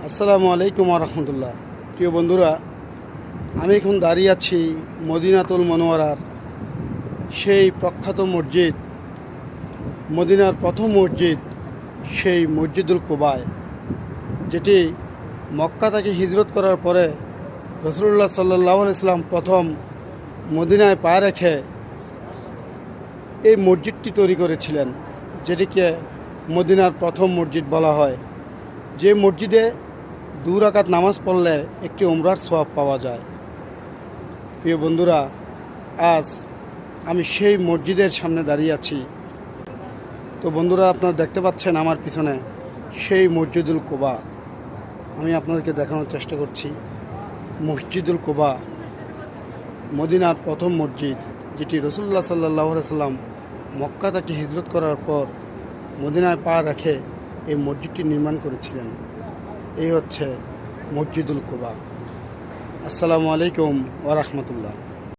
আসসালামু আলাইকুম রহমতুল্লাহ। প্রিয় বন্ধুরা, আমি এখন দাঁড়িয়ে আছি মদিনাতুল মুনাওয়ারার সেই প্রখ্যাত মসজিদ, মদিনার প্রথম মসজিদ, সেই মসজিদুল কুবায়, যেটি মক্কা থেকে হিজরত করার পরে রাসূলুল্লাহ সাল্লাল্লাহু আলাইহি সাল্লাম প্রথম মদিনায় পা রেখে এই মসজিদটি তৈরি করেছিলেন, যেটিকে মদিনার প্রথম মসজিদ বলা হয়। যে মসজিদে 2 রাকাত নামাজ পড়লে একটি উমরার সওয়াব পাওয়া যায়। প্রিয় বন্ধুরা, আজ আমি সেই মসজিদের সামনে দাঁড়িয়ে আছি। তো বন্ধুরা, আপনারা দেখতে পাচ্ছেন আমার পিছনে সেই মসজিদুল কুবা। আমি আপনাদেরকে দেখানোর চেষ্টা করছি মসজিদুল কুবা, মদিনার প্রথম মসজিদ, যেটি রাসূলুল্লাহ সাল্লাল্লাহু আলাইহি সাল্লাম মক্কা থেকে হিজরত করার পর মদিনায় পা রেখে এই মসজিদটি নির্মাণ করেছিলেন। এই হচ্ছে মসজিদুল কুবা। আসসালামু আলাইকুম ওয়া রাহমাতুল্লাহ।